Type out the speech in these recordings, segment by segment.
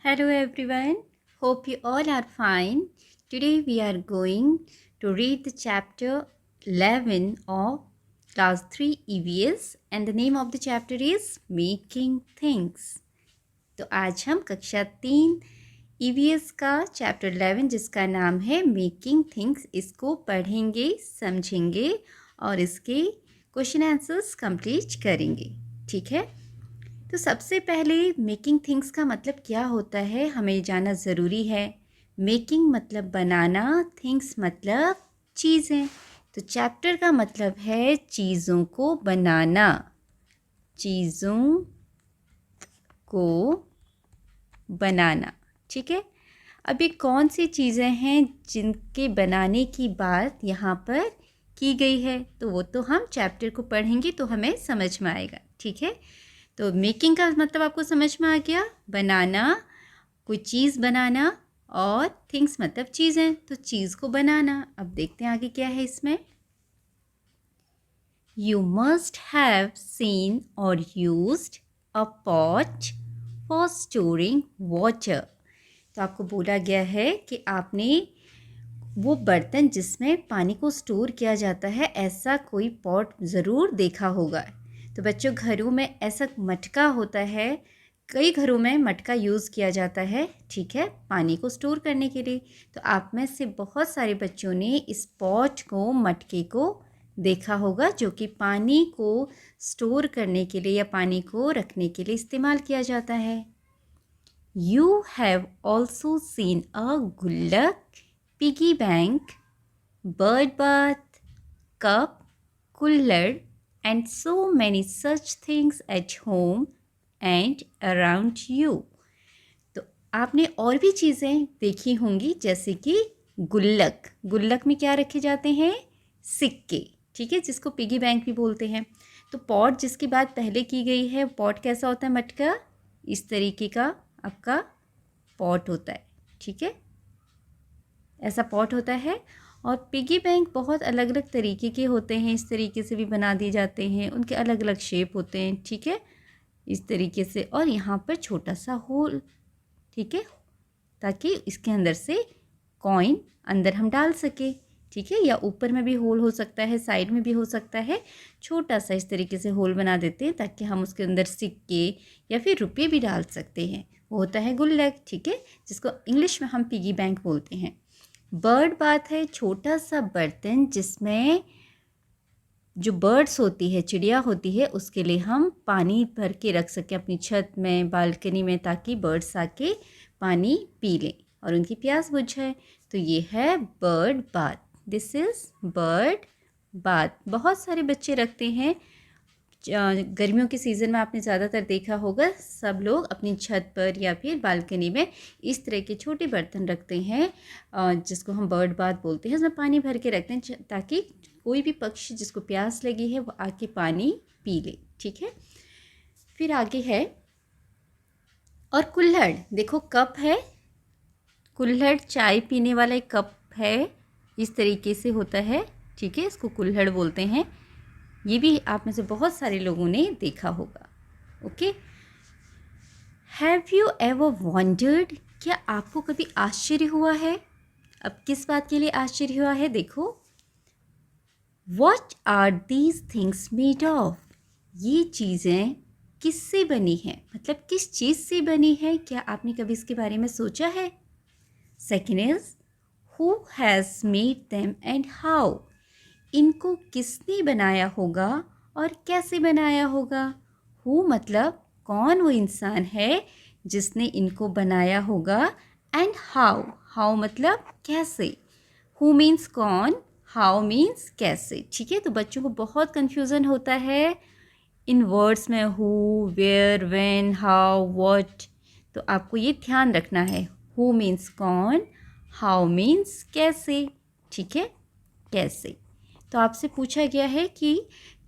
Hello everyone, hope you all are fine. Today we are going to read the chapter 11 of class 3 EVS and the name of the chapter is Making Things. तो आज हम कक्षा 3 EVS का chapter 11 जिसका नाम है making things इसको पढ़ेंगे, समझेंगे और इसके क्वेश्चन आंसर्स कंप्लीट करेंगे. ठीक है. तो सबसे पहले मेकिंग थिंग्स का मतलब क्या होता है हमें जानना ज़रूरी है. मेकिंग मतलब बनाना, थिंग्स मतलब चीज़ें. तो चैप्टर का मतलब है चीज़ों को बनाना, चीज़ों को बनाना. ठीक है. अभी कौन सी चीज़ें हैं जिनके बनाने की बात यहाँ पर की गई है तो वो तो हम चैप्टर को पढ़ेंगे तो हमें समझ में आएगा. ठीक है. तो मेकिंग का मतलब आपको समझ में आ गया, बनाना, कोई चीज़ बनाना और थिंग्स मतलब चीज़ें, तो चीज़ को बनाना. अब देखते हैं आगे क्या है इसमें. यू मस्ट हैव सीन और used a pot for storing water. तो आपको बोला गया है कि आपने वो बर्तन जिसमें पानी को स्टोर किया जाता है ऐसा कोई पॉट ज़रूर देखा होगा. तो बच्चों घरों में ऐसा मटका होता है, कई घरों में मटका यूज़ किया जाता है. ठीक है, पानी को स्टोर करने के लिए. तो आप में से बहुत सारे बच्चों ने इस पॉट को, मटके को देखा होगा जो कि पानी को स्टोर करने के लिए या पानी को रखने के लिए इस्तेमाल किया जाता है. You have also seen a gullak, piggy bank, bird bath, cup, cooler, and so many such things at home and around you. तो आपने और भी चीज़ें देखी होंगी जैसे कि गुल्लक. गुल्लक में क्या रखे जाते हैं? सिक्के. ठीक है, जिसको पिगी बैंक भी बोलते हैं. तो पॉट जिसकी बात पहले की गई है, पॉट कैसा होता है? मटका इस तरीके का आपका पॉट होता है. ठीक है, ऐसा पॉट होता है. और पिगी बैंक बहुत अलग अलग तरीके के होते हैं, इस तरीके से भी बना दिए जाते हैं, उनके अलग अलग शेप होते हैं. ठीक है, इस तरीके से. और यहाँ पर छोटा सा होल, ठीक है, ताकि इसके अंदर से कॉइन अंदर हम डाल सके. ठीक है, या ऊपर में भी होल हो सकता है, साइड में भी हो सकता है. छोटा सा इस तरीके से होल बना देते हैं ताकि हम उसके अंदर सिक्के या फिर रुपये भी डाल सकते हैं. वो होता है गुल्लक. ठीक है, जिसको इंग्लिश में हम पिगी बैंक बोलते हैं. बर्ड बाथ है छोटा सा बर्तन जिसमें जो बर्ड्स होती है, चिड़िया होती है, उसके लिए हम पानी भर के रख सकें अपनी छत में, बालकनी में, ताकि बर्ड्स आके पानी पी लें और उनकी प्यास बुझ जाए. तो ये है bird bath. This is bird bath. बहुत सारे बच्चे रखते हैं. गर्मियों के सीज़न में आपने ज़्यादातर देखा होगा सब लोग अपनी छत पर या फिर बालकनी में इस तरह के छोटे बर्तन रखते हैं जिसको हम बर्ड बाथ बोलते हैं. उसमें पानी भर के रखते हैं ताकि कोई भी पक्षी जिसको प्यास लगी है वो आके पानी पी ले. ठीक है, फिर आगे है और कुल्हड़. देखो कप है, कुल्हड़ चाय पीने वाला एक कप है, इस तरीके से होता है. ठीक है, इसको कुल्हड़ बोलते हैं. ये भी आप में से बहुत सारे लोगों ने देखा होगा. Okay, have you ever wondered, क्या आपको कभी आश्चर्य हुआ है? अब किस बात के लिए आश्चर्य हुआ है? देखो, what are these things made of, ये चीज़ें किससे बनी हैं, मतलब किस चीज़ से बनी है? क्या आपने कभी इसके बारे में सोचा है? Second is who has made them and how, इनको किसने बनाया होगा और कैसे बनाया होगा? हु मतलब कौन वो इंसान है जिसने इनको बनाया होगा, एंड हाउ, हाउ मतलब कैसे. हु मीन्स कौन, हाउ मीन्स कैसे. ठीक है, तो बच्चों को बहुत कन्फ्यूज़न होता है इन वर्ड्स में, who, where, when, how, what. तो आपको ये ध्यान रखना है. हु मीन्स कौन, हाउ मीन्स कैसे. ठीक है, कैसे. तो आपसे पूछा गया है कि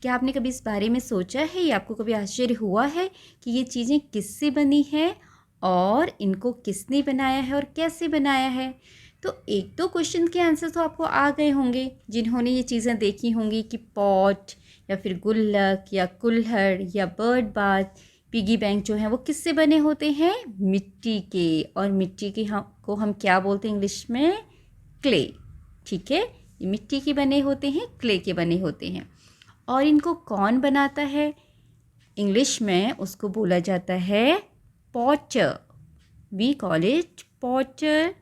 क्या आपने कभी इस बारे में सोचा है या आपको कभी आश्चर्य हुआ है कि ये चीज़ें किससे बनी हैं और इनको किसने बनाया है और कैसे बनाया है? तो एक दो क्वेश्चन के आंसर तो आपको आ गए होंगे जिन्होंने ये चीज़ें देखी होंगी कि पॉट या फिर गुल्लक या कुल्हड़ या बर्ड बाथ, पिगी बैंक जो है वो किससे बने होते हैं? मिट्टी के। और मिट्टी की को हम क्या बोलते हैं इंग्लिश में? क्ले। ठीक है, ये मिट्टी के बने होते हैं, क्ले के बने होते हैं। और इनको कौन बनाता है? इंग्लिश में उसको बोला जाता है potter. We call it potter.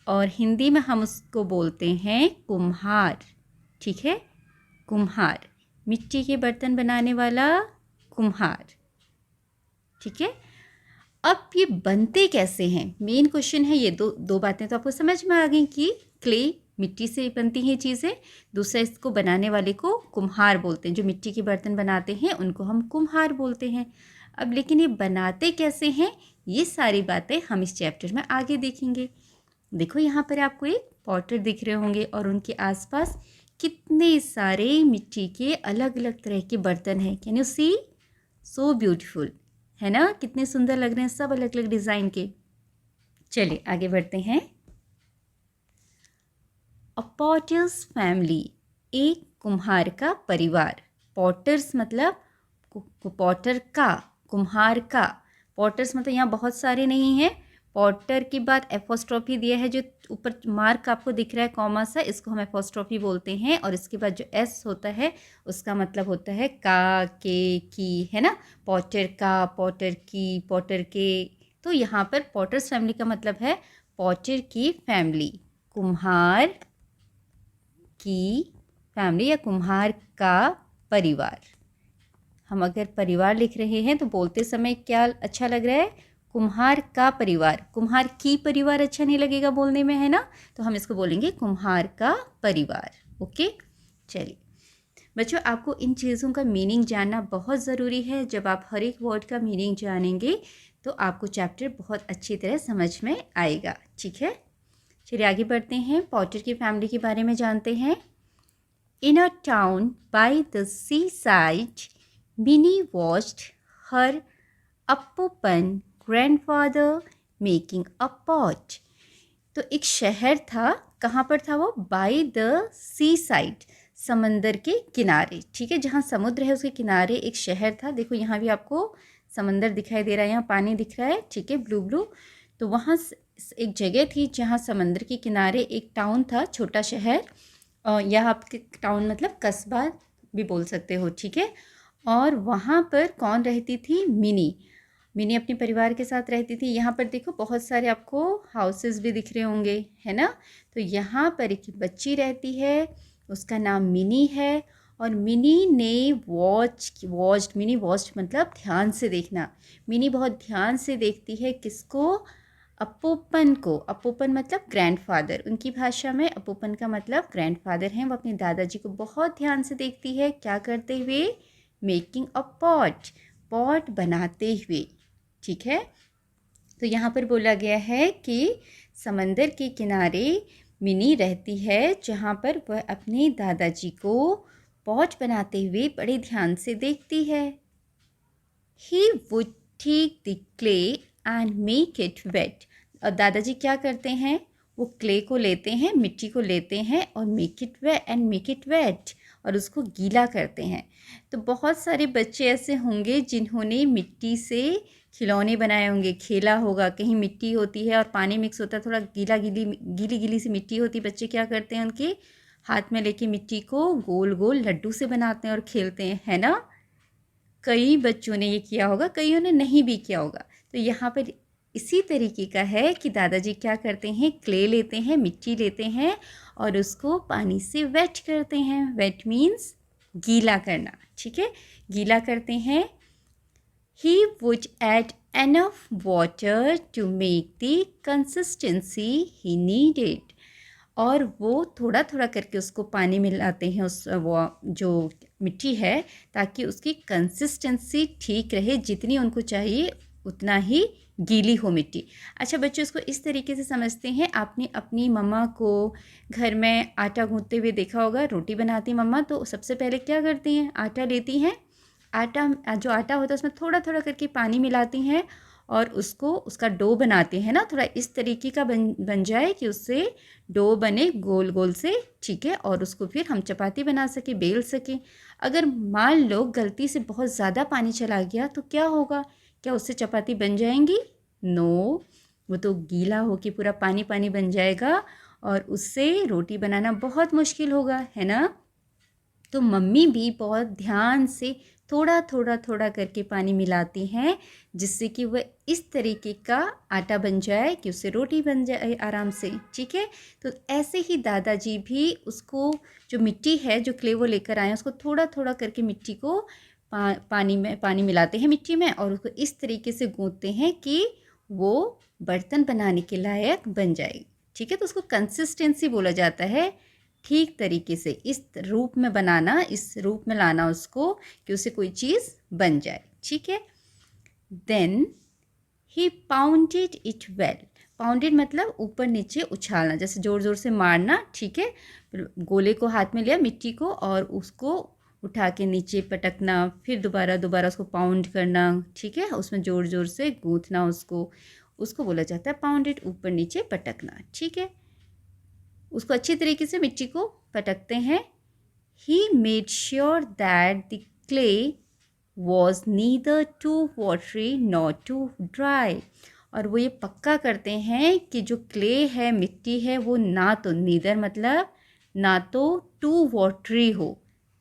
और हिंदी में हम उसको बोलते हैं कुम्हार। ठीक है, कुम्हार, मिट्टी के बर्तन बनाने वाला कुम्हार। ठीक है, अब ये बनते कैसे हैं? मेन क्वेश्चन है ये। दो बातें तो आपको समझ में आ गई कि क्ले, मिट्टी से बनती हैं चीज़ें। दूसरा, इसको बनाने वाले को कुम्हार बोलते हैं। जो मिट्टी के बर्तन बनाते हैं उनको हम कुम्हार बोलते हैं। अब लेकिन ये बनाते कैसे हैं, ये सारी बातें हम इस चैप्टर में आगे देखेंगे। देखो यहाँ पर आपको एक पॉटर दिख रहे होंगे और उनके आसपास कितने सारे मिट्टी के अलग अलग तरह के बर्तन हैं। Can you see? So beautiful, है ना? कितने सुंदर लग रहे हैं, सब अलग अलग डिज़ाइन के। चलिए आगे बढ़ते हैं। अ पॉटर्स फैमिली, एक कुम्हार का परिवार। पॉटर्स मतलब पॉटर का, कुम्हार का। पॉटर्स मतलब यहाँ बहुत सारे नहीं हैं। पॉटर के बाद एपोस्ट्रोफी दिया है, जो ऊपर मार्क आपको दिख रहा है कॉमा सा, इसको हम एपोस्ट्रोफी बोलते हैं। और इसके बाद जो एस होता है उसका मतलब होता है का, के, की, है ना? पॉटर का, पॉटर की, पॉटर के। तो यहाँ पर पॉटर्स फैमिली का मतलब है पॉटर की फैमिली, कुम्हार की फैमिली या कुम्हार का परिवार। हम अगर परिवार लिख रहे हैं तो बोलते समय क्या अच्छा लग रहा है? कुम्हार का परिवार। कुम्हार की परिवार अच्छा नहीं लगेगा बोलने में, है ना? तो हम इसको बोलेंगे कुम्हार का परिवार। ओके, चलिए बच्चों, आपको इन चीज़ों का मीनिंग जानना बहुत ज़रूरी है। जब आप हर एक वर्ड का मीनिंग जानेंगे तो आपको चैप्टर बहुत अच्छी तरह समझ में आएगा। ठीक है, चलिए आगे बढ़ते हैं। पॉटर की फैमिली के बारे में जानते हैं। In a town by the sea side, Minnie watched her appooppan grandfather making a pot. तो एक शहर था, कहाँ पर था वो? बाय द सी साइड, समंदर के किनारे। ठीक है, जहाँ समुद्र है उसके किनारे एक शहर था। देखो यहाँ भी आपको समंदर दिखाई दे रहा है, यहाँ पानी दिख रहा है। ठीक है, ब्लू ब्लू। तो वहाँ एक जगह थी जहाँ समंदर के किनारे एक टाउन था, छोटा शहर। या आपके टाउन मतलब कस्बा भी बोल सकते हो। ठीक है, और वहाँ पर कौन रहती थी? मिनी। मिनी अपने परिवार के साथ रहती थी। यहाँ पर देखो बहुत सारे आपको हाउसेस भी दिख रहे होंगे, है ना? तो यहाँ पर एक बच्ची रहती है, उसका नाम मिनी है। और मिनी ने वॉच्ड, मिनी वॉच्ड मतलब ध्यान से देखना। मिनी बहुत ध्यान से देखती है किसको? अप्पूपन को। अप्पूपन मतलब ग्रैंडफादर, उनकी भाषा में अप्पूपन का मतलब ग्रैंडफादर हैं। वो अपने दादाजी को बहुत ध्यान से देखती है, क्या करते हुए? मेकिंग अ पॉट, पॉट बनाते हुए। ठीक है, तो यहाँ पर बोला गया है कि समंदर के किनारे मिनी रहती है, जहाँ पर वह अपने दादाजी को पॉट बनाते हुए बड़े ध्यान से देखती है। He would take the clay and make it wet। और दादाजी क्या करते हैं? वो क्ले को लेते हैं, मिट्टी को लेते हैं और मेक इट वेट, और उसको गीला करते हैं। तो बहुत सारे बच्चे ऐसे होंगे जिन्होंने मिट्टी से खिलौने बनाए होंगे, खेला होगा। कहीं मिट्टी होती है और पानी मिक्स होता है, थोड़ा गीली गीली सी मिट्टी होती है। बच्चे क्या करते हैं? उनके हाथ में लेके मिट्टी को गोल गोल लड्डू से बनाते हैं और खेलते हैं, है ना? कई बच्चों ने ये किया होगा, कईयों ने नहीं भी किया होगा। तो यहाँ पर इसी तरीके का है कि दादाजी क्या करते हैं? क्ले लेते हैं, मिट्टी लेते हैं और उसको पानी से वेट करते हैं। वेट मीन्स गीला करना। ठीक है, गीला करते हैं। He would add enough water to make the consistency he needed। और वो थोड़ा थोड़ा करके उसको पानी मिलाते हैं, उस वो जो मिट्टी है, ताकि उसकी कंसिस्टेंसी ठीक रहे, जितनी उनको चाहिए उतना ही गीली हो मिट्टी। अच्छा बच्चों, इसको इस तरीके से समझते हैं। आपने अपनी मम्मा को घर में आटा गूँथते हुए देखा होगा। रोटी बनाती मम्मा तो सबसे पहले क्या करती हैं? आटा लेती हैं, आटा जो आटा होता है उसमें थोड़ा थोड़ा करके पानी मिलाती हैं और उसको उसका डो बनाते हैं ना, थोड़ा इस तरीके का बन जाए कि उससे डो बने गोल गोल से, ठीक है, और उसको फिर हम चपाती बना सकें, बेल सकें। अगर मान लो गलती से बहुत ज़्यादा पानी चला गया तो क्या होगा? क्या उससे चपाती बन जाएंगी? नो, वो तो गीला होके पूरा पानी पानी बन जाएगा और उससे रोटी बनाना बहुत मुश्किल होगा, है ना। तो मम्मी भी बहुत ध्यान से थोड़ा थोड़ा थोड़ा करके पानी मिलाती हैं, जिससे कि वह इस तरीके का आटा बन जाए कि उससे रोटी बन जाए आराम से, ठीक है। तो ऐसे ही दादाजी भी उसको, जो मिट्टी है, जो क्ले वो लेकर आए हैं, उसको थोड़ा थोड़ा करके मिट्टी को पानी मिलाते हैं मिट्टी में, और उसको इस तरीके से गूंथते हैं कि वो बर्तन बनाने के लायक बन जाए, ठीक है। तो उसको कंसिस्टेंसी बोला जाता है, ठीक तरीके से इस रूप में बनाना, इस रूप में लाना उसको कि उससे कोई चीज़ बन जाए, ठीक है। Then he pounded it well. Pounded मतलब ऊपर नीचे उछालना, जैसे ज़ोर ज़ोर से मारना, ठीक है। गोले को हाथ में लिया, मिट्टी को, और उसको उठा के नीचे पटकना, फिर दोबारा दोबारा उसको पाउंड करना, ठीक है, उसमें ज़ोर ज़ोर से गूँथना उसको, उसको बोला जाता है पाउंडेड, ऊपर नीचे पटकना, ठीक है। उसको अच्छी तरीके से मिट्टी को पटकते हैं। He made sure that the clay was neither too watery not too dry. और वो ये पक्का करते हैं कि जो क्ले है, मिट्टी है, वो ना तो नीदर मतलब ना तो टू वाटरी हो,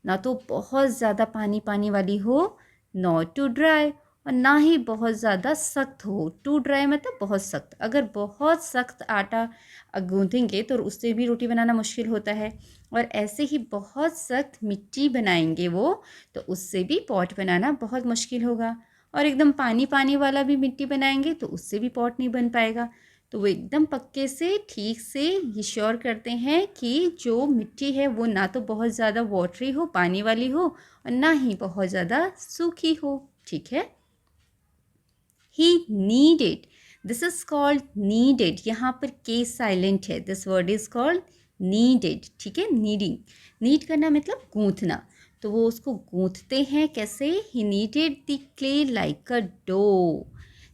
ना तो बहुत ज़्यादा पानी पानी वाली हो, नॉट टू ड्राई, और ना ही बहुत ज़्यादा सख्त हो। टू ड्राई मतलब बहुत सख्त। अगर बहुत सख्त आटा गूँथेंगे तो उससे भी रोटी बनाना मुश्किल होता है, और ऐसे ही बहुत सख्त मिट्टी बनाएंगे वो, तो उससे भी पॉट बनाना बहुत मुश्किल होगा। और एकदम पानी पानी वाला भी मिट्टी बनाएंगे तो उससे भी पॉट नहीं बन पाएगा। तो वो एकदम पक्के से ठीक से ये श्योर करते हैं कि जो मिट्टी है वो ना तो बहुत ज़्यादा वाटरी हो, पानी वाली हो, और ना ही बहुत ज़्यादा सूखी हो, ठीक है। He needed, this is called needed, यहाँ पर के साइलेंट है, this word is called needed, ठीक है। नीडिंग, नीड करना मतलब गूंथना, तो वो उसको गूंथते हैं कैसे? He kneaded the clay like a dough,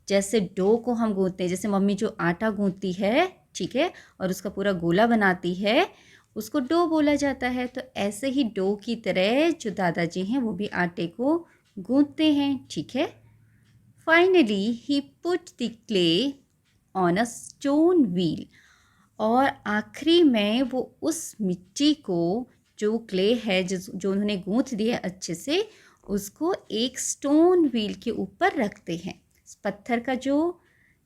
जैसे डो को हम गूंथते हैं, जैसे मम्मी जो आटा गूंथती है, ठीक है, और उसका पूरा गोला बनाती है, उसको डो बोला जाता है। तो ऐसे ही डो की तरह जो दादाजी हैं वो भी आटे को गूंथते हैं, ठीक है। Finally, he put the clay on a stone wheel. और आखिरी में वो उस मिट्टी को, जो क्ले है जो उन्होंने गूंथ दिया अच्छे से, उसको एक स्टोन व्हील के ऊपर रखते हैं। पत्थर का जो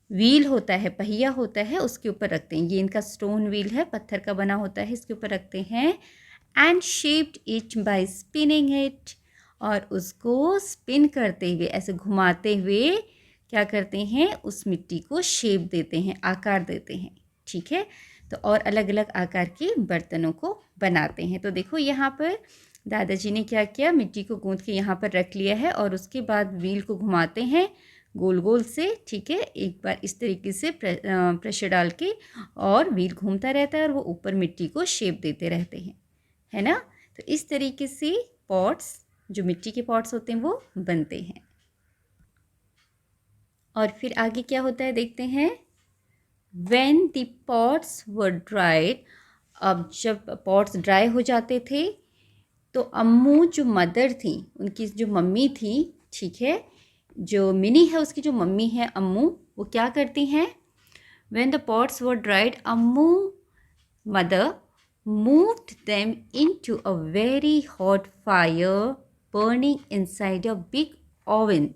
व्हील होता है, पहिया होता है, उसके ऊपर रखते हैं। ये इनका स्टोन व्हील है, पत्थर का बना होता है, इसके ऊपर रखते हैं। And shaped it by spinning it, और उसको स्पिन करते हुए, ऐसे घुमाते हुए क्या करते हैं, उस मिट्टी को शेप देते हैं, आकार देते हैं, ठीक है। तो और अलग अलग आकार के बर्तनों को बनाते हैं। तो देखो यहाँ पर दादाजी ने क्या किया, मिट्टी को गूंथ के यहाँ पर रख लिया है, और उसके बाद व्हील को घुमाते हैं गोल गोल से, ठीक है, एक बार इस तरीके से प्रेशर डाल के, और व्हील घूमता रहता है और वो ऊपर मिट्टी को शेप देते रहते हैं, है ना। तो इस तरीके से पॉट्स, जो मिट्टी के पॉट्स होते हैं, वो बनते हैं। और फिर आगे क्या होता है देखते हैं। When the pots were dried, अब जब पॉट्स ड्राई हो जाते थे तो अम्मू जो मदर थी, उनकी जो मम्मी थी, ठीक है, जो मिनी है उसकी जो मम्मी है अम्मू, वो क्या करती हैं। When the pots were dried, Ammu mother moved them into a very hot fire burning inside a big oven.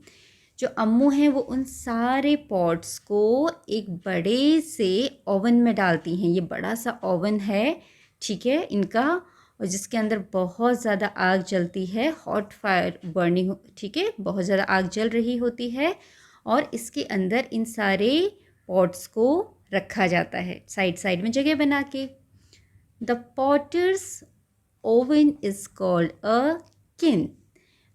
जो अम्मू हैं वो उन सारे पॉट्स को एक बड़े से ओवन में डालती हैं। ये बड़ा सा ओवन है, ठीक है, इनका, और जिसके अंदर बहुत ज़्यादा आग जलती है, हॉट फायर बर्निंग, ठीक है, बहुत ज़्यादा आग जल रही होती है, और इसके अंदर इन सारे पॉट्स को रखा जाता है साइड साइड में जगह बना के। The potter's oven is called a kiln.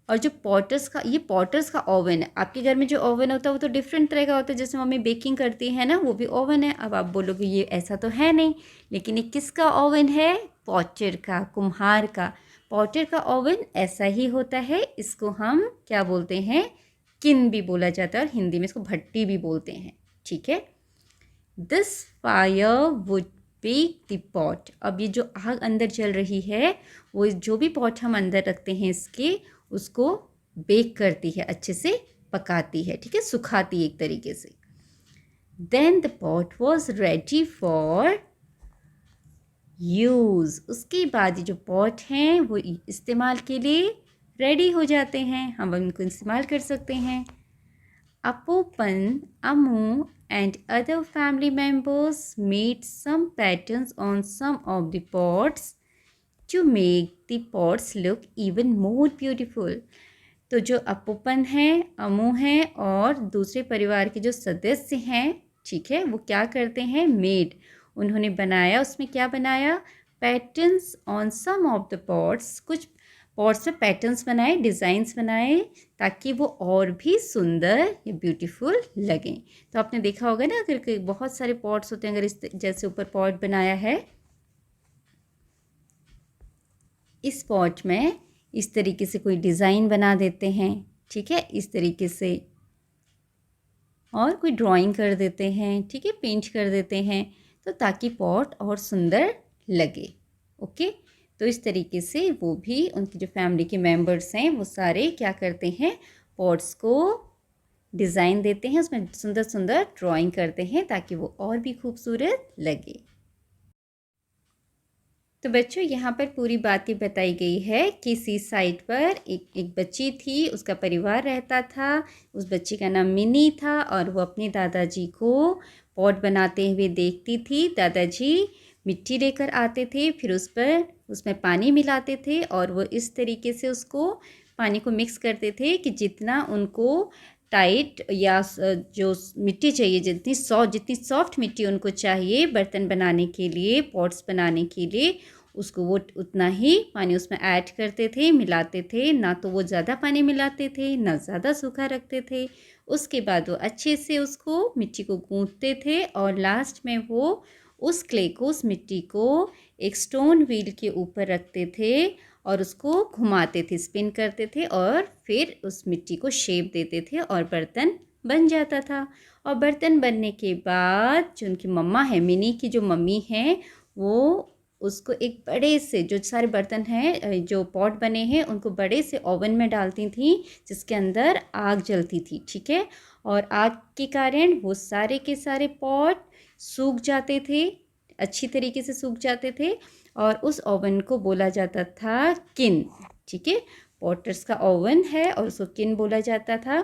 और जो पॉटर्स का, ये पॉटर्स का ओवन है। आपके घर में जो ओवन होता है वो तो डिफरेंट तरह का होता है, जैसे मम्मी बेकिंग करती है ना, वो भी ओवन है। अब आप बोलोगे ये ऐसा तो है नहीं, लेकिन ये किसका ओवन है? पॉटर का, कुम्हार का। पॉटर का ओवन ऐसा ही होता है, इसको हम क्या बोलते हैं? किन भी बोला जाता है और हिंदी में इसको भट्टी भी बोलते हैं, ठीक है। This firewood bake the pot. अब ये जो आग अंदर जल रही है वो जो भी पॉट हम अंदर रखते हैं इसके, उसको बेक करती है, अच्छे से पकाती है, ठीक है, सुखाती है एक तरीके से। Then the pot was ready for use. उसके बाद ये जो पॉट हैं वो इस्तेमाल के लिए रेडी हो जाते हैं, हम उनको इस्तेमाल कर सकते हैं। Apopan, Amu and other family members made some patterns on some of the pots to make the pots look even more beautiful. तो जो अपूपन हैं, अमू हैं और दूसरे परिवार के जो सदस्य हैं, ठीक है, वो क्या करते हैं, मेड, उन्होंने बनाया, उसमें क्या बनाया, patterns on some of the pots, कुछ पॉट्स में पैटर्न्स बनाए, डिज़ाइंस बनाए, ताकि वो और भी सुंदर या ब्यूटीफुल लगें। तो आपने देखा होगा ना, अगर बहुत सारे पॉट्स होते हैं, अगर इस जैसे ऊपर पॉट बनाया है, इस पॉट में इस तरीके से कोई डिज़ाइन बना देते हैं, ठीक है, इस तरीके से, और कोई ड्राइंग कर देते हैं, ठीक है, पेंट कर देते हैं, तो ताकि पॉट और सुंदर लगे। ओके, तो इस तरीके से वो भी, उनकी जो फैमिली के मेंबर्स हैं वो सारे क्या करते हैं, पॉट्स को डिज़ाइन देते हैं, उसमें सुंदर सुंदर ड्राइंग करते हैं ताकि वो और भी खूबसूरत लगे। तो बच्चों यहाँ पर पूरी बातें बताई गई है कि सी साइड पर एक बच्ची थी, उसका परिवार रहता था, उस बच्ची का नाम मिनी था और वो अपने दादाजी को पॉट बनाते हुए देखती थी। दादाजी मिट्टी लेकर आते थे, फिर उसमें पानी मिलाते थे और वो इस तरीके से उसको पानी को मिक्स करते थे कि जितना उनको टाइट या जो मिट्टी चाहिए, जितनी सॉफ्ट मिट्टी उनको चाहिए बर्तन बनाने के लिए, पॉट्स बनाने के लिए, उसको वो उतना ही पानी उसमें ऐड करते थे, मिलाते थे, ना तो वो ज़्यादा पानी मिलाते थे ना ज़्यादा सूखा रखते थे। उसके बाद वो अच्छे से उसको मिट्टी को गूँथते थे और लास्ट में वो उस क्ले को, उस मिट्टी को एक स्टोन व्हील के ऊपर रखते थे और उसको घुमाते थे, स्पिन करते थे और फिर उस मिट्टी को शेप देते थे और बर्तन बन जाता था। और बर्तन बनने के बाद जो उनकी मम्मा है, मिनी की जो मम्मी हैं, वो उसको एक बड़े से, जो सारे बर्तन हैं, जो पॉट बने हैं, उनको बड़े से ओवन में डालती थी जिसके अंदर आग जलती थी, ठीक है, और आग के कारण वो सारे के सारे पॉट सूख जाते थे, अच्छी तरीके से सूख जाते थे और उस ओवन को बोला जाता था किन, ठीक है, पॉटर्स का ओवन है और उसको किन बोला जाता था,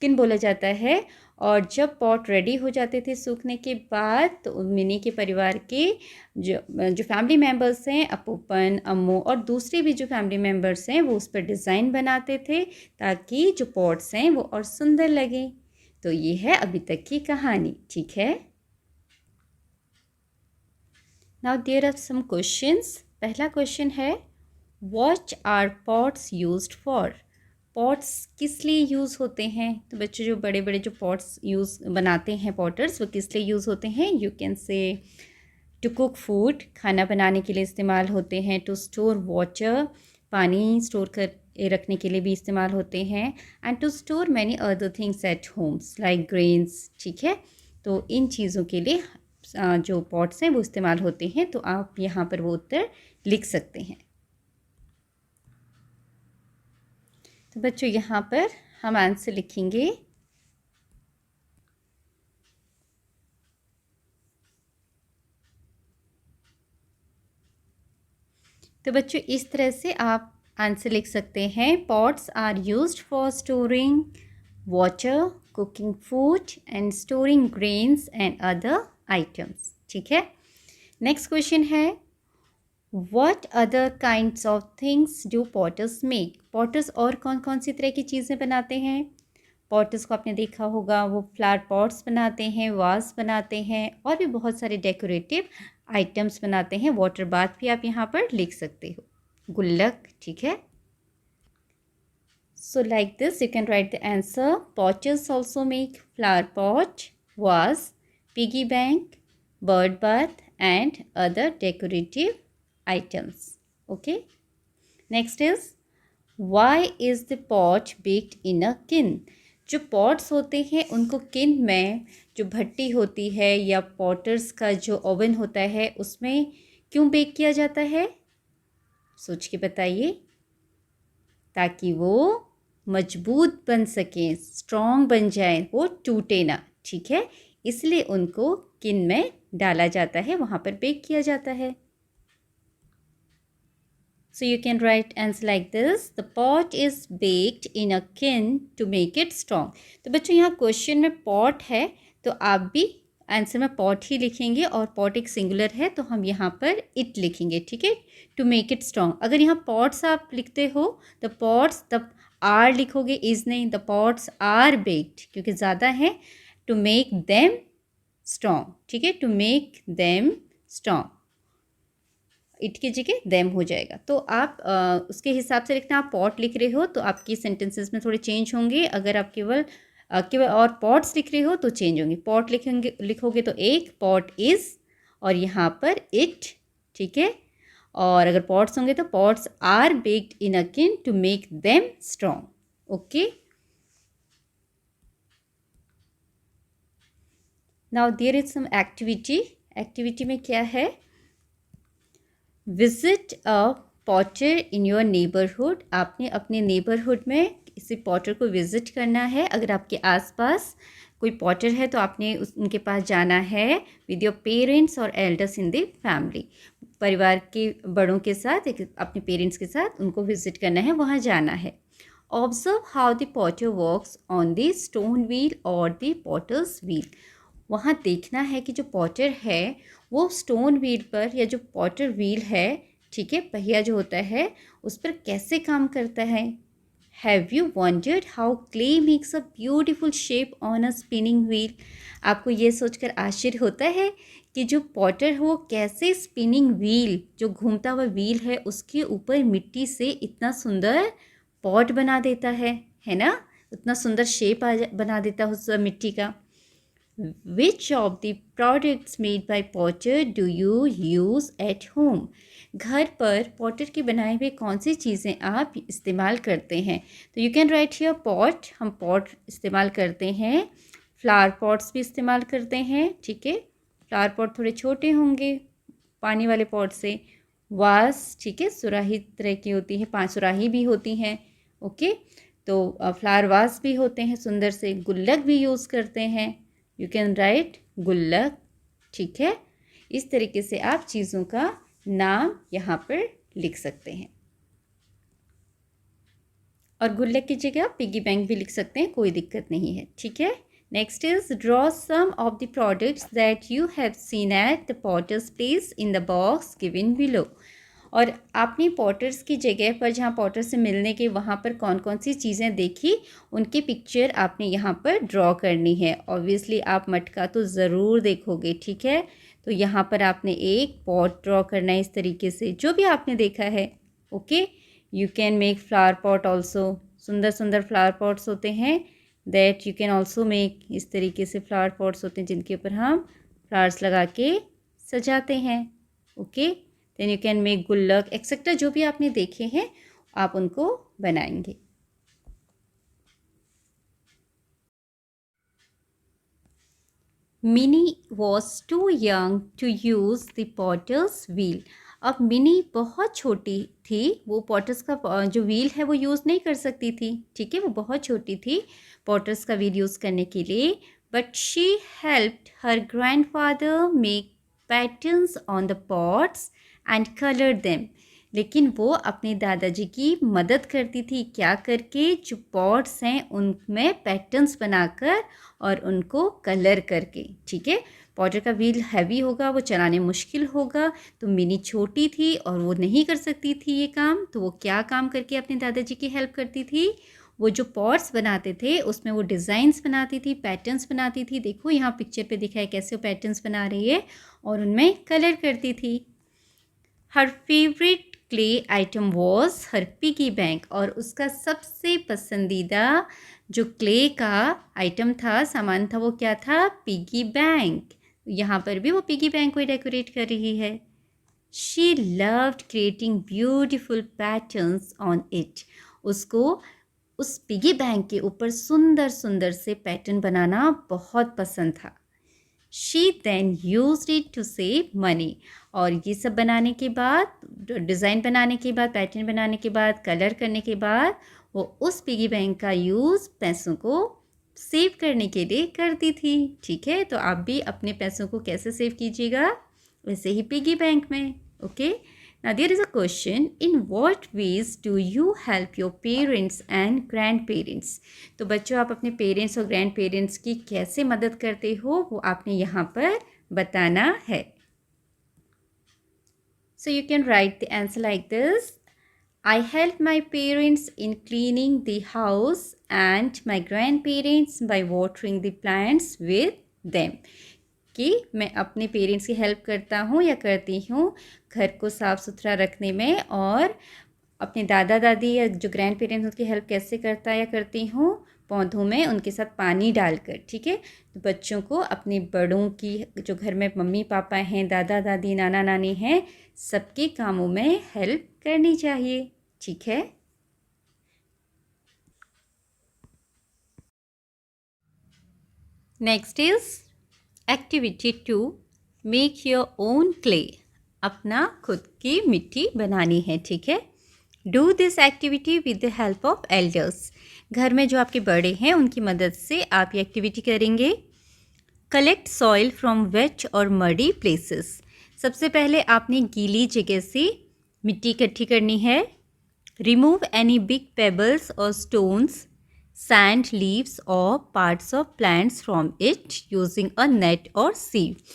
किन बोला जाता है। और जब पॉट रेडी हो जाते थे सूखने के बाद, तो मिनी के परिवार के जो फैमिली मेम्बर्स हैं, अपूपन, अम्मू और दूसरे भी जो फैमिली मेम्बर्स हैं, वो उस पर डिज़ाइन बनाते थे ताकि जो पॉट्स हैं वो और सुंदर लगें। तो ये है अभी तक की कहानी, ठीक है। Now there are some questions. पहला क्वेश्चन है, what are pots used for. Pots किस लिए यूज़ होते हैं। तो बच्चों जो बड़े बड़े जो पॉट्स बनाते हैं पॉटर्स, वो किस लिए यूज़ होते हैं। You can say to cook food, खाना बनाने के लिए इस्तेमाल होते हैं। टू स्टोर वाटर, पानी स्टोर कर रखने के लिए भी इस्तेमाल होते हैं। And to store many other things at homes like grains, ठीक है। तो इन चीज़ों के लिए जो पॉट्स हैं वो इस्तेमाल होते हैं। तो आप यहाँ पर वो उत्तर लिख सकते हैं। तो बच्चों यहाँ पर हम आंसर लिखेंगे। तो बच्चों इस तरह से आप आंसर लिख सकते हैं। Pots are used for storing water, cooking food and storing grains and other items, ठीक है। नेक्स्ट क्वेश्चन है, what other kinds of things do potters make. Potters और कौन कौन सी तरह की चीज़ें बनाते हैं। पॉटर्स को आपने देखा होगा, वो फ्लावर पॉट्स बनाते हैं, वास बनाते हैं और भी बहुत सारे डेकोरेटिव आइटम्स बनाते हैं। वाटर बाथ भी आप यहाँ पर लिख सकते हो, गुल्लक, ठीक है। So like this you can write the answer. Potters also make flower pot, vase, piggy bank, bird bath and other decorative items. Okay, next is, why is the pot baked in a kiln। जो pots होते हैं उनको किन में, जो भट्टी होती है या पॉटर्स का जो ओवन होता है उसमें क्यों बेक किया जाता है? सोच के बताइए। ताकि वो मजबूत बन सकें, स्ट्रॉन्ग बन जाएं, वो टूटे ना, ठीक है। इसलिए उनको किन में डाला जाता है, वहाँ पर बेक किया जाता है। So you can write answer like this. The pot is baked in a kiln to make it strong. तो बच्चों यहाँ क्वेश्चन में pot है तो आप भी आंसर में pot ही लिखेंगे और pot एक सिंगुलर है तो हम यहाँ पर it लिखेंगे, ठीक है। To make it strong. अगर यहाँ pots आप लिखते हो the pots तब are लिखोगे, is नहीं। The pots are baked क्योंकि ज़्यादा है। To make them strong, ठीक है। To make them strong. It की जगह देम हो जाएगा। तो आप उसके हिसाब से लिखना। आप पॉट लिख रहे हो तो आपकी सेंटेंसेस में थोड़े चेंज होंगे। अगर आप केवल और पॉट्स लिख रहे हो तो चेंज होंगे। पॉट लिखोगे तो एक पॉट इज़ और यहाँ पर इट, ठीक है। और अगर पॉट्स होंगे तो pots are baked in a kiln to make them strong, okay. Now there is some activity. Activity में क्या है? Visit a potter in your neighbourhood. आपने अपने नेबरहुड में किसी पॉटर को विज़िट करना है। अगर आपके आसपास कोई पॉटर है तो आपने उनके पास जाना है विद योर पेरेंट्स और एल्डर्स इन द फैमिली। परिवार के बड़ों के साथ, अपने पेरेंट्स के साथ उनको विज़िट करना है, वहाँ जाना है। Observe how the Potter works on the stone wheel और द पॉटर्स व्हील। वहाँ देखना है कि जो पॉटर है वो स्टोन व्हील पर या जो पॉटर व्हील है, ठीक है, पहिया जो होता है उस पर कैसे काम करता है। Have you wondered how clay makes a beautiful shape on a spinning wheel. आपको ये सोचकर आश्चर्य होता है कि जो पॉटर हो कैसे स्पिनिंग व्हील, जो घूमता हुआ व्हील है, उसके ऊपर मिट्टी से इतना सुंदर पॉट बना देता है ना। उतना सुंदर शेप बना देता है उस मिट्टी का। Which of the products made by Potter do you use at home? घर पर पॉटर के बनाए हुए कौन सी चीज़ें आप इस्तेमाल करते हैं? तो you can right here pot. हम पॉट इस्तेमाल करते हैं। फ्लावर पॉट्स भी इस्तेमाल करते हैं, ठीक है। फ्लावर पॉट थोड़े छोटे होंगे पानी वाले पॉट से। वास, ठीक है, सुराही तरह की होती है, 5 सुराही भी होती हैं, ओके। तो फ्लावर वास भी होते हैं सुंदर से। गुल्लक भी यूज़ करते हैं। यू कैन राइट गुल्लक, ठीक है। इस तरीके से आप चीज़ों का नाम यहाँ पर लिख सकते हैं। और गुल्लक की जगह आप पिगी बैंक भी लिख सकते हैं, कोई दिक्कत नहीं है, ठीक है। Next is draw some of the products that you have seen at the potter's place in the box given below. और आपने पॉटर्स की जगह पर, जहाँ पॉटर से मिलने के वहाँ पर कौन कौन सी चीज़ें देखी, उनकी पिक्चर आपने यहाँ पर ड्रॉ करनी है। ऑब्वियसली आप मटका तो ज़रूर देखोगे, ठीक है। तो यहाँ पर आपने एक पॉट ड्रॉ करना है इस तरीके से, जो भी आपने देखा है, okay. You can make flower pot also. सुंदर सुंदर फ्लावर पॉट्स होते हैं that you can also make. इस तरीके से फ्लावर पॉट्स होते हैं जिनके ऊपर हम फ्लावर्स लगा के सजाते हैं, okay. Then you can make gullak etcetera. जो भी आपने देखे हैं आप उनको बनाएंगे। Mini was too young to use the potter's wheel. अब मिनी बहुत छोटी थी, वो पॉटर्स का जो व्हील है वो यूज़ नहीं कर सकती थी, ठीक है। वो बहुत छोटी थी पॉटर्स का व्हील यूज़ करने के लिए। But she helped her grandfather make patterns on the pots and coloured them. लेकिन वो अपने दादाजी की मदद करती थी, क्या करके, जो पॉट्स हैं उनमें पैटर्न्स बनाकर और उनको कलर करके, ठीक है। पॉटर का व्हील हैवी होगा, वो चलाने मुश्किल होगा, तो मिनी छोटी थी और वो नहीं कर सकती थी ये काम। तो वो क्या काम करके अपने दादाजी की हेल्प करती थी, वो जो पॉट्स बनाते थे उसमें वो डिज़ाइंस बनाती थी, पैटर्न्स बनाती थी। देखो यहाँ पिक्चर पे दिखा है कैसे वो पैटर्न्स बना रही है और उनमें कलर करती थी। हर favourite clay item was her piggy bank. और उसका सबसे पसंदीदा जो क्ले का आइटम था, सामान था, वो क्या था, पिगी बैंक। यहाँ पर भी वो पिगी बैंक को डेकोरेट कर रही है। She loved creating beautiful patterns on it. उसको उस पिगी बैंक के ऊपर सुंदर सुंदर से पैटर्न बनाना बहुत पसंद था। She then used it to save money. और ये सब बनाने के बाद, डिज़ाइन बनाने के बाद, पैटर्न बनाने के बाद, कलर करने के बाद, वो उस पिगी बैंक का यूज़ पैसों को सेव करने के लिए करती थी। ठीक है, तो आप भी अपने पैसों को कैसे सेव कीजिएगा, वैसे ही पिगी बैंक में। Okay, now there is a question, in what ways do you help your parents and grandparents? तो बच्चों, आप अपने पेरेंट्स और ग्रैंड पेरेंट्स की कैसे मदद करते हो, वो आपने यहाँ पर बताना है। So you can write the answer like this. I help my parents in cleaning the house and my grandparents by watering the plants with them. कि मैं अपने पेरेंट्स की हेल्प करता हूँ या करती हूँ घर को साफ़ सुथरा रखने में, और अपने दादा दादी या जो ग्रैंड पेरेंट्स उनकी हेल्प कैसे करता या करती हूँ, पौधों में उनके साथ पानी डालकर। ठीक है, तो बच्चों को अपने बड़ों की, जो घर में मम्मी पापा हैं, दादा दादी, नाना नानी हैं, सबके कामों में हेल्प करनी चाहिए। ठीक है, next is activity 2, make your own clay. अपना खुद की मिट्टी बनानी है। ठीक है, do this activity with the help of elders. घर में जो आपके बड़े हैं उनकी मदद से आप ये एक्टिविटी करेंगे। कलेक्ट सॉइल फ्रॉम वेट और मडी प्लेसेस। सबसे पहले आपने गीली जगह से मिट्टी इकट्ठी करनी है। रिमूव एनी बिग पेबल्स और stones, sand, leaves or parts of plants from it using a net or sieve।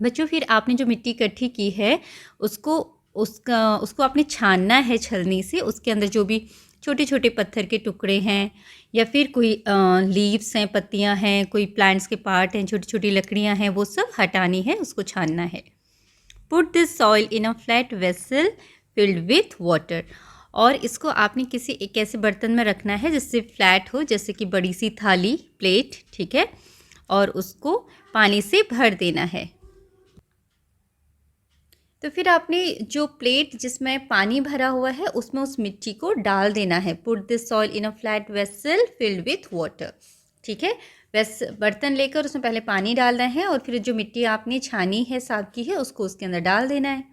बच्चों, फिर आपने जो मिट्टी इकट्ठी की है उसको आपने छानना है छलनी से। उसके अंदर जो भी छोटे छोटे पत्थर के टुकड़े हैं या फिर कोई लीव्स हैं, पत्तियां हैं, कोई प्लांट्स के पार्ट हैं, छोटी छोटी लकड़ियां हैं, वो सब हटानी है, उसको छानना है। Put this soil in a flat vessel filled with water. और इसको आपने किसी एक ऐसे बर्तन में रखना है जिससे फ्लैट हो, जैसे कि बड़ी सी थाली, प्लेट। ठीक है, और उसको पानी से भर देना है। तो फिर आपने जो प्लेट जिसमें पानी भरा हुआ है उसमें उस मिट्टी को डाल देना है। Put this soil in a flat vessel filled with water. ठीक है, बर्तन लेकर उसमें पहले पानी डालना है और फिर जो मिट्टी आपने छानी है, साफ की है, उसको उसके अंदर डाल देना है।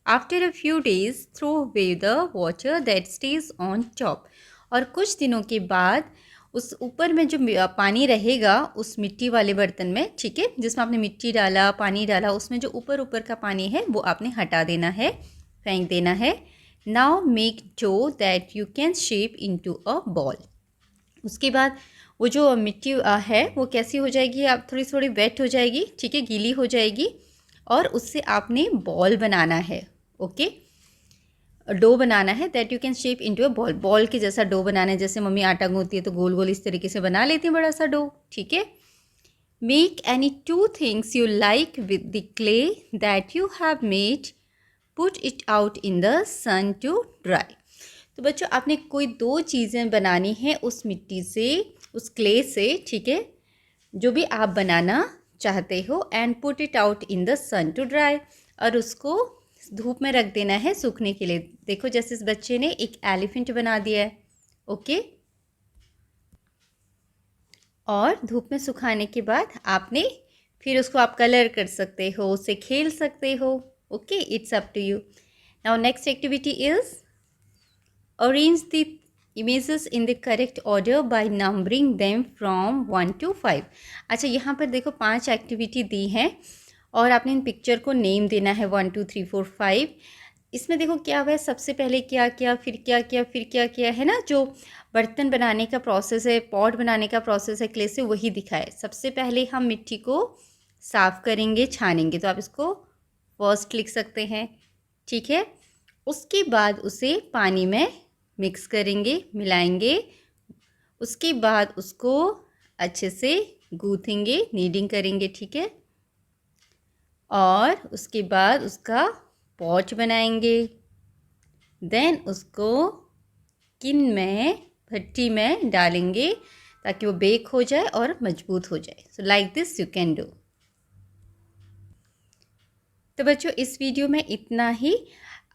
After a few days throw away the water that stays on top. और कुछ दिनों के बाद उस ऊपर में जो पानी रहेगा उस मिट्टी वाले बर्तन में, ठीक है, जिसमें आपने मिट्टी डाला, पानी डाला, उसमें जो ऊपर ऊपर का पानी है वो आपने हटा देना है, फेंक देना है। Now make dough that you can shape into a ball. उसके बाद वो जो मिट्टी है वो कैसी हो जाएगी, आप थोड़ी थोड़ी वेट हो जाएगी। ठीक है, गीली हो जाएगी, और उससे आपने बॉल बनाना है। ओके, डो बनाना है, that you can shape into a ball. Ball के जैसा डो बनाना है, जैसे मम्मी आटा गूंथती है तो गोल गोल इस तरीके से बना लेती हैं बड़ा सा डो। ठीक है, make any 2 things you like with the clay that you have made, put it out in the sun to dry. तो बच्चों, आपने कोई 2 चीज़ें बनानी है उस मिट्टी से, उस क्ले से। ठीक है, जो भी आप बनाना चाहते हो, and put it out in the sun to dry. और उसको धूप में रख देना है सूखने के लिए। देखो, जैसे इस बच्चे ने एक एलिफेंट बना दिया है। ओके, और धूप में सुखाने के बाद आपने फिर उसको आप कलर कर सकते हो, उससे खेल सकते हो। Okay, it's up to you. Now next activity is arrange the images in the correct order by numbering them from 1 to 5। अच्छा, यहाँ पर देखो 5 एक्टिविटी दी हैं और आपने इन पिक्चर को नेम देना है 1 2 3 4 5। इसमें देखो क्या हुआ है, सबसे पहले क्या किया, फिर क्या किया, फिर क्या किया, है ना। जो बर्तन बनाने का प्रोसेस है, पॉट बनाने का प्रोसेस है क्ले से, वही दिखाए। सबसे पहले हम मिट्टी को साफ़ करेंगे, छानेंगे, तो आप इसको फर्स्ट लिख सकते हैं। ठीक है, उसके बाद उसे पानी में मिक्स करेंगे, मिलाएंगे। उसके बाद उसको अच्छे से गूँथेंगे, नीडिंग करेंगे। ठीक है, और उसके बाद उसका पॉट बनाएंगे। देन उसको किन में, भट्टी में डालेंगे ताकि वो बेक हो जाए और मजबूत हो जाए। सो like this you can do. तो बच्चों, इस वीडियो में इतना ही।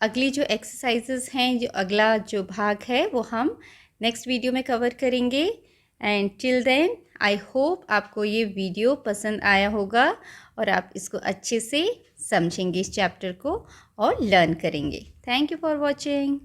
अगली जो एक्सरसाइजेस हैं, जो अगला जो भाग है, वो हम नेक्स्ट वीडियो में कवर करेंगे। And till then I hope आपको ये वीडियो पसंद आया होगा और आप इसको अच्छे से समझेंगे इस चैप्टर को और लर्न करेंगे। Thank you for watching.